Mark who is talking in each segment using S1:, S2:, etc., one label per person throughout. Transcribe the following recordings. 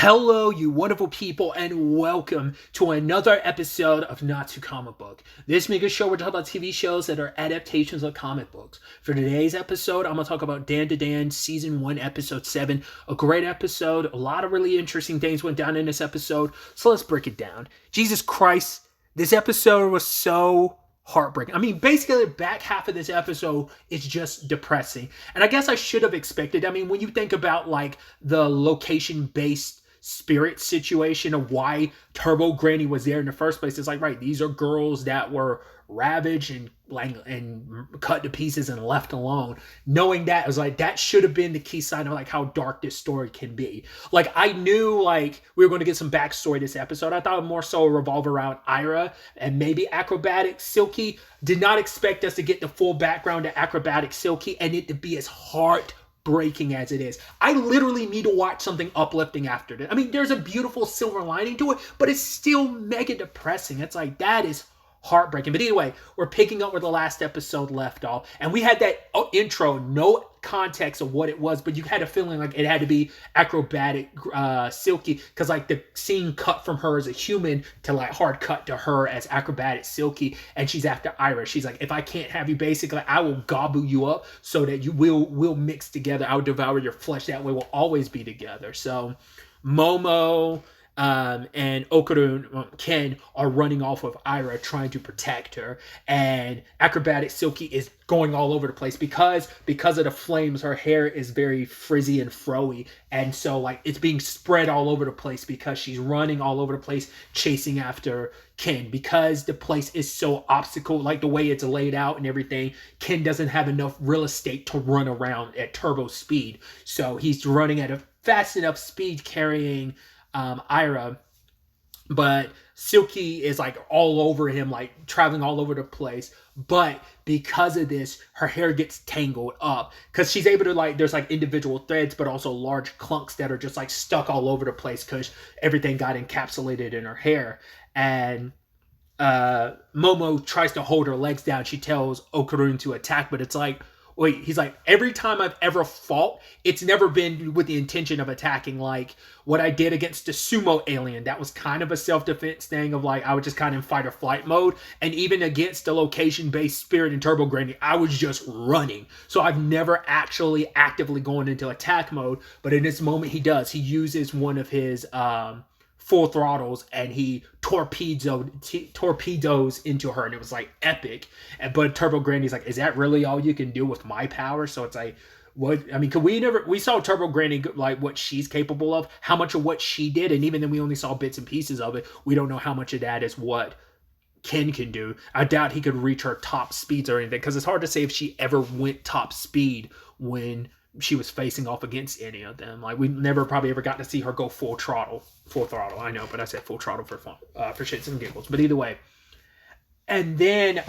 S1: Hello, you wonderful people, and welcome to another episode of Not Too Comic Book. This mega show we're talking about TV shows that are adaptations of comic books. For today's episode, I'm going to talk about Dandadan Season 1, Episode 7. A great episode. A lot of really interesting things went down in this episode, so let's break it down. Jesus Christ, this episode was so heartbreaking. I mean, basically the back half of this episode is just depressing. And I guess I should have expected. I mean, when you think about like the location-based spirit situation of why Turbo Granny was there in the first place, it's like, right, these are girls that were ravaged and cut to pieces and left alone. Knowing that, I was like, that should have been the key sign of like how dark this story can be. Like, I knew like we were going to get some backstory this episode. I thought it would more so revolve around Ira and maybe Acrobatic Silky. Did not expect us to get the full background to Acrobatic Silky and it to be as heartbreaking as it is. I literally need to watch something uplifting after this. I mean, there's a beautiful silver lining to it, but it's still mega depressing. It's like, that is heartbreaking. But anyway, we're picking up where the last episode left off, and we had that intro, no context of what it was, but you had a feeling like it had to be Acrobatic Silky, because like the scene cut from her as a human to like hard cut to her as Acrobatic Silky, and she's after Ira. She's like, if I can't have you, basically I will gobble you up so that you will mix together. I'll devour your flesh. That way we'll always be together. So Momo and Okarun, Ken, are running off of Ira trying to protect her, and Acrobatic Silky is going all over the place because of the flames. Her hair is very frizzy and froey, and so like it's being spread all over the place because she's running all over the place chasing after Ken. Because the place is so obstacle, like the way it's laid out and everything, Ken doesn't have enough real estate to run around at turbo speed, so he's running at a fast enough speed carrying Ira, but Silky is like all over him, like traveling all over the place. But because of this, her hair gets tangled up because she's able to like, there's like individual threads, but also large clunks that are just like stuck all over the place because everything got encapsulated in her hair. And Momo tries to hold her legs down. She tells Okarun to attack, but it's like, wait, he's like, every time I've ever fought, it's never been with the intention of attacking. Like what I did against the sumo alien, that was kind of a self-defense thing of like, I was just kind of in fight or flight mode. And even against the location-based spirit in Turbo Granny, I was just running. So I've never actually actively gone into attack mode. But in this moment, he does. He uses one of his full throttles and he torpedoes into her, and it was like epic. But Turbo Granny's like, is that really all you can do with my power? So it's like, what? I mean, we saw Turbo Granny, like what she's capable of, how much of what she did, and even then we only saw bits and pieces of it. We don't know how much of that is what Ken can do. I doubt he could reach her top speeds or anything, because it's hard to say if she ever went top speed when she was facing off against any of them. Like we never probably ever got to see her go full throttle. I know, but I said full throttle for fun, for shits and giggles. But either way, and then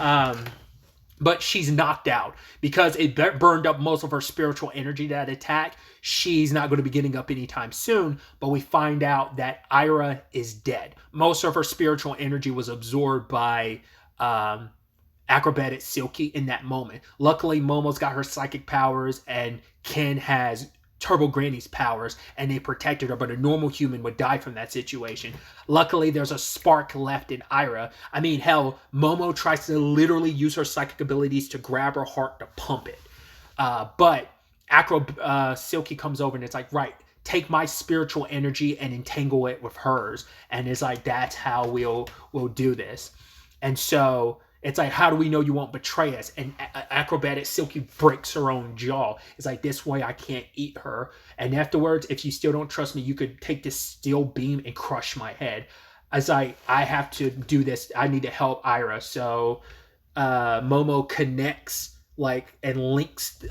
S1: but she's knocked out because it burned up most of her spiritual energy. That attack, she's not going to be getting up anytime soon. But we find out that Ira is dead. Most of her spiritual energy was absorbed by Acrobatic Silky in that moment. Luckily, Momo's got her psychic powers and Ken has Turbo Granny's powers, and they protected her, but a normal human would die from that situation. Luckily, there's a spark left in Ira. I mean, hell, Momo tries to literally use her psychic abilities to grab her heart to pump it. But Silky comes over and it's like, right, take my spiritual energy and entangle it with hers. And it's like, that's how we'll do this. And so it's like, how do we know you won't betray us? And Acrobatic Silky breaks her own jaw. It's like, this way I can't eat her. And afterwards, if you still don't trust me, you could take this steel beam and crush my head. As I have to do this. I need to help Ira. So Momo connects and links.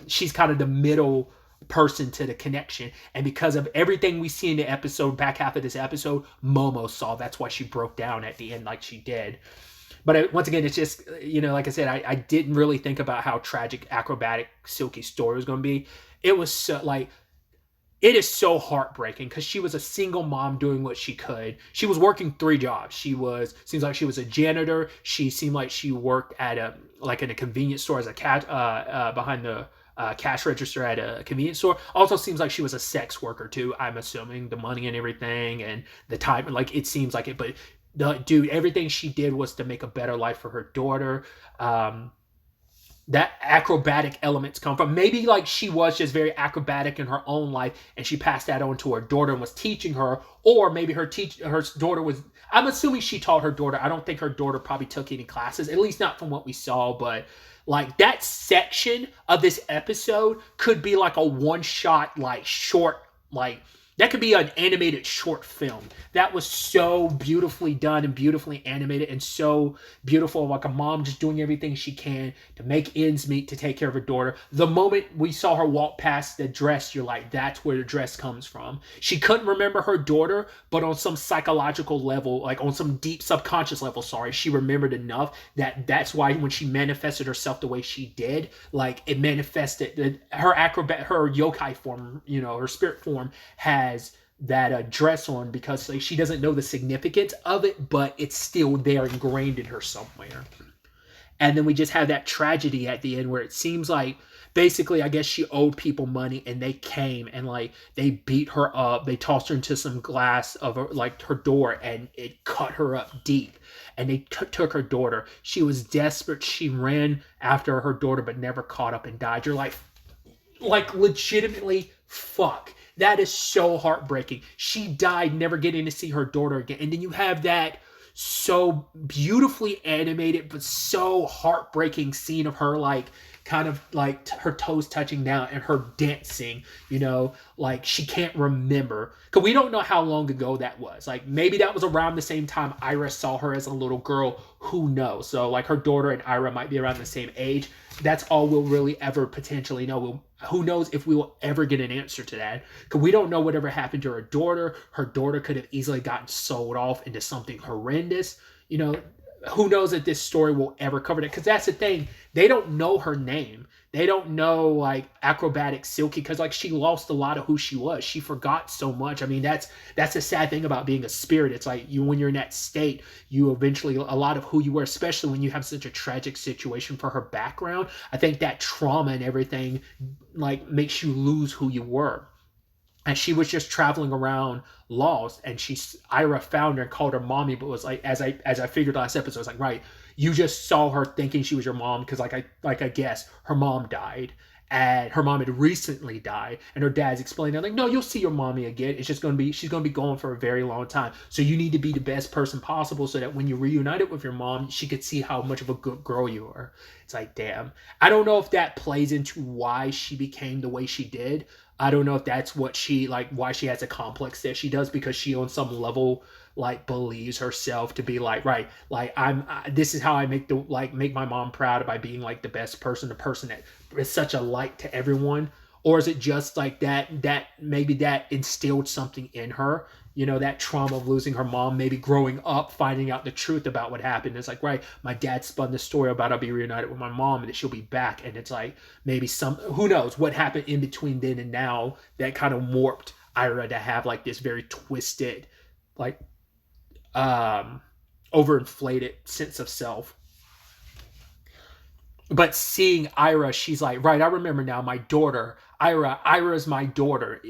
S1: She's kind of the middle person to the connection, and because of everything we see in the episode, back half of this episode, Momo saw. That's why she broke down at the end like she did. But once again, it's just, like I said, I didn't really think about how tragic Acrobatic Silky's story was going to be. It was so, it is so heartbreaking because she was a single mom doing what she could. She was working 3 jobs. Seems like she was a janitor. She seemed like she worked at in a convenience store as a cat behind the cash register at a convenience store. Also seems like she was a sex worker too. I'm assuming the money and everything and the time, like it seems like it. But dude, everything she did was to make a better life for her daughter. That acrobatic elements come from. Maybe like she was just very acrobatic in her own life and she passed that on to her daughter and was teaching her, or maybe her daughter was, I'm assuming she taught her daughter. I don't think her daughter probably took any classes, at least not from what we saw, but like that section of this episode could be like a one shot, like short, like that could be an animated short film. That was so beautifully done and beautifully animated and so beautiful. Like a mom just doing everything she can to make ends meet to take care of her daughter. The moment we saw her walk past the dress, you're like, that's where the dress comes from. She couldn't remember her daughter, but on some psychological level, like on some deep subconscious level, she remembered enough that that's why when she manifested herself the way she did, like it manifested her yokai form, her spirit form has that dress on because like, she doesn't know the significance of it, but it's still there ingrained in her somewhere. And then we just have that tragedy at the end where it seems like basically I guess she owed people money and they came and like they beat her up, they tossed her into some glass of her door and it cut her up deep, and they took her daughter. She was desperate, she ran after her daughter but never caught up and died. You're like legitimately, fuck. That is so heartbreaking. She died never getting to see her daughter again. And then you have that so beautifully animated but so heartbreaking scene of her like kind of like her toes touching down and her dancing, like she can't remember. Because we don't know how long ago that was. Like maybe that was around the same time Ira saw her as a little girl. Who knows? So like her daughter and Ira might be around the same age. That's all we'll really ever potentially know. Who knows if we will ever get an answer to that? Because we don't know whatever happened to her daughter. Her daughter could have easily gotten sold off into something horrendous. Who knows if this story will ever cover that? Because that's the thing. They don't know her name. They don't know like acrobatic Silky because like she lost a lot of who she was. She forgot so much. I mean, that's the sad thing about being a spirit. It's like when you're in that state, you eventually, a lot of who you were, especially when you have such a tragic situation for her background. I think that trauma and everything like makes you lose who you were. And she was just traveling around lost, and Ira found her and called her mommy, but was like, as I figured last episode, I was like, right, you just saw her thinking she was your mom because I guess her mom died, and her mom had recently died, and her dad's explaining, like, no, you'll see your mommy again. It's just she's gonna be gone for a very long time. So you need to be the best person possible so that when you reunited with your mom, she could see how much of a good girl you are. It's like, damn. I don't know if that plays into why she became the way she did. I don't know if that's what why she has a complex that she does, because she on some level like believes herself to be like, right, like this is how I make my mom proud by being like the best person, the person that is such a light to everyone. Or is it just like that maybe that instilled something in her, that trauma of losing her mom, maybe growing up, finding out the truth about what happened. It's like, right, my dad spun the story about I'll be reunited with my mom and that she'll be back. And it's like, maybe who knows what happened in between then and now that kind of warped Ira to have like this very twisted, like, overinflated sense of self. But seeing Ira, she's like, right, I remember now, my daughter, Ira's my daughter,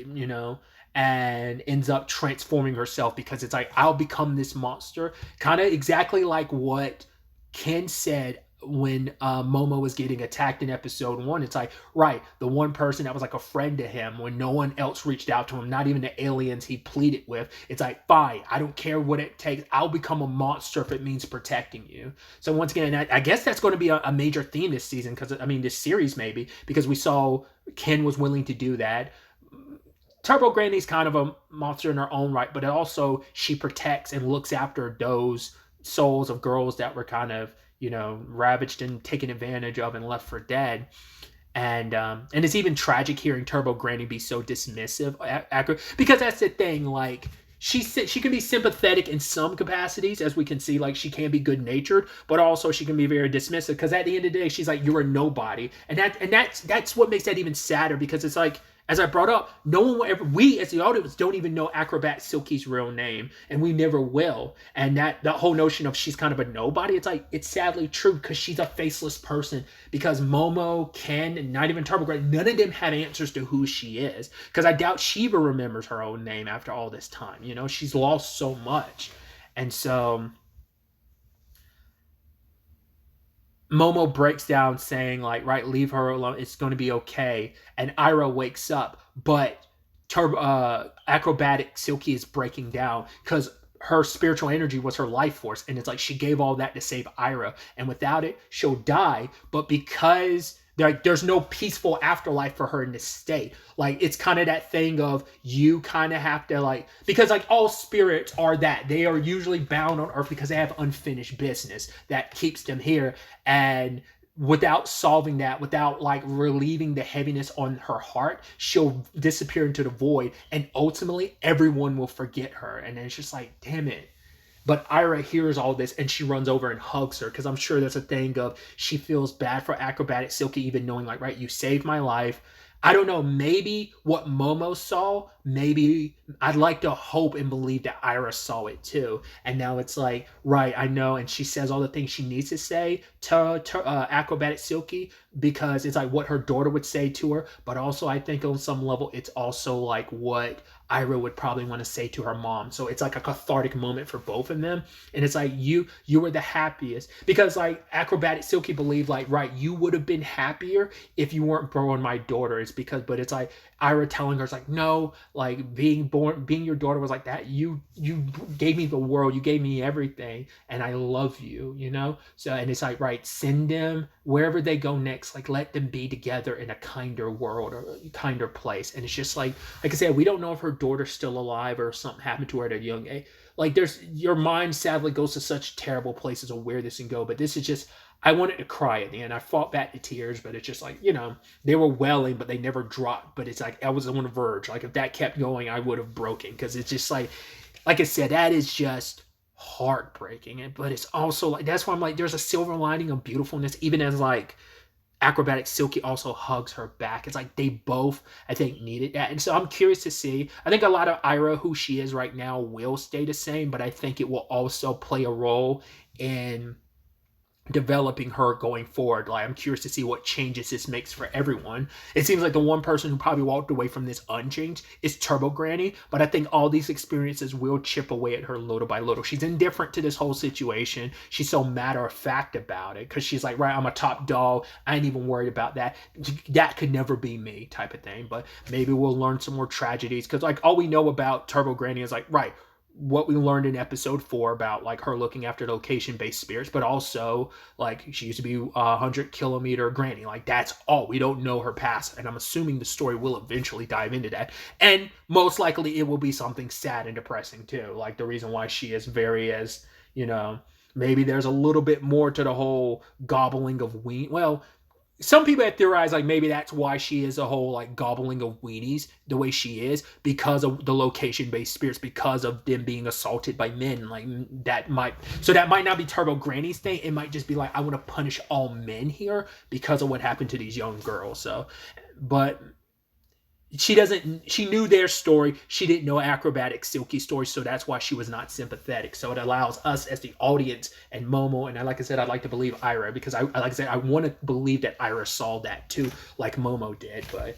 S1: and ends up transforming herself because it's like, I'll become this monster. Kind of exactly like what Ken said when Momo was getting attacked in episode 1. It's like, right, the one person that was like a friend to him when no one else reached out to him, not even the aliens he pleaded with. It's like, fine, I don't care what it takes. I'll become a monster if it means protecting you. So once again, I guess that's going to be a major theme this season, because this series maybe, because we saw Ken was willing to do that. Turbo Granny's kind of a monster in her own right, but also she protects and looks after those souls of girls that were kind of, ravaged and taken advantage of and left for dead. And it's even tragic hearing Turbo Granny be so dismissive, because that's the thing, like, she can be sympathetic in some capacities, as we can see, like she can be good-natured, but also she can be very dismissive, because at the end of the day, she's like, you're a nobody. And that's what makes that even sadder, because it's like, as I brought up, no one will ever, we as the audience don't even know Acrobat Silky's real name, and we never will. And that whole notion of she's kind of a nobody, it's like, it's sadly true because she's a faceless person. Because Momo, Ken, and not even TurboGrafx, none of them have answers to who she is. Because I doubt she even remembers her own name after all this time. You know, she's lost so much. And so Momo breaks down saying like, right, leave her alone. It's going to be okay. And Ira wakes up, but Acrobatic Silky is breaking down because her spiritual energy was her life force. And it's like she gave all that to save Ira. And without it, she'll die. But because there's no peaceful afterlife for her in this state. Like, it's kind of that thing of you kind of have to, like, because like all spirits are that. They are usually bound on earth because they have unfinished business that keeps them here. And without solving that, without like relieving the heaviness on her heart, she'll disappear into the void. And ultimately, everyone will forget her. And it's just like, damn it. But Ira hears all this and she runs over and hugs her because I'm sure there's a thing of she feels bad for Acrobatic Silky even knowing like, right, you saved my life. I don't know, maybe what Momo saw, maybe I'd like to hope and believe that Ira saw it too. And now it's like, right, I know. And she says all the things she needs to say to Acrobatic Silky because it's like what her daughter would say to her. But also I think on some level, it's also like what Ira would probably want to say to her mom. So it's like a cathartic moment for both of them. And it's like, you were the happiest. Because like Acrobatic Silky believed like, right, you would have been happier if you weren't born my daughter. It's because, but it's like Ira telling her, it's like, no, like being your daughter was like that. You gave me the world. You gave me everything. And I love you, you know? So, and it's like, right, send them wherever they go next. Like, let them be together in a kinder world or a kinder place. And it's just like I said, we don't know if her daughter's still alive or something happened to her at a young age. Like, your mind sadly goes to such terrible places of where this can go. But this is just, I wanted to cry at the end. I fought back the tears, but it's just like, you know, they were welling, but they never dropped. But it's like, I was on the verge. Like, if that kept going, I would have broken. Because it's just like I said, that is just heartbreaking. But it's also like, that's why I'm like, there's a silver lining of beautifulness, even as like, Acrobatic Silky also hugs her back. It's like they both, I think, needed that. And so I'm curious to see. I think a lot of Ira, who she is right now, will stay the same, but I think it will also play a role in developing her going forward. Like, I'm curious to see what changes this makes for everyone. It seems like the one person who probably walked away from this unchanged is Turbo Granny, but I think all these experiences will chip away at her little by little. She's indifferent to this whole situation. She's so matter of fact about it because she's like, right, I'm a top dog. I ain't even worried about that. That could never be me type of thing. But maybe we'll learn some more tragedies because like all we know about Turbo Granny is like, right, what we learned in episode 4 about like her looking after location-based spirits, but also like she used to be 100-kilometer granny. Like, that's all. We don't know her past, and I'm assuming the story will eventually dive into that, and most likely it will be something sad and depressing too, like the reason why she is very, as you know, maybe there's a little bit more to the whole gobbling of wheat. Well, some people have theorized like maybe that's why she is a whole like gobbling of weenies the way she is, because of the location-based spirits, because of them being assaulted by men. Like, that might not be Turbo Granny's thing. It might just be like, I want to punish all men here because of what happened to these young girls. So, but she knew their story. She didn't know Acrobatic Silky's story, so that's why she was not sympathetic. So it allows us as the audience and Momo, and like I said, I'd like to believe Ira, because I want to believe that Ira saw that too, like Momo did. But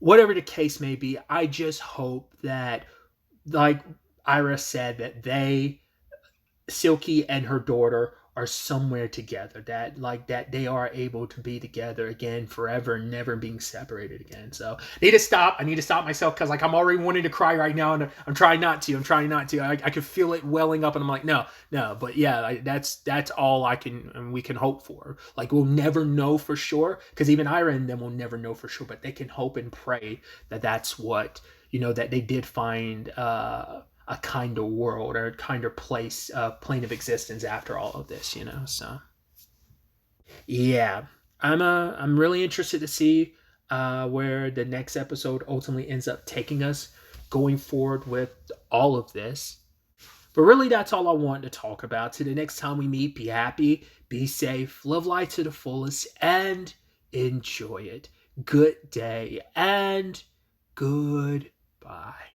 S1: whatever the case may be, I just hope that, like Ira said, that Silky and her daughter are somewhere together, that they are able to be together again forever, never being separated again. So I need to stop myself, because like I'm already wanting to cry right now, and I'm trying not to. I can feel it welling up, and I'm like, no. But yeah, that's all I can and we can hope for. Like, we'll never know for sure, because even Ira and them will never know for sure, but they can hope and pray that that's what, that they did find a kinder world, or a kinder place, plane of existence after all of this, So yeah, I'm really interested to see where the next episode ultimately ends up taking us going forward with all of this. But really, that's all I wanted to talk about. Till the next time we meet, be happy, be safe, live life to the fullest, and enjoy it. Good day, and Goodbye.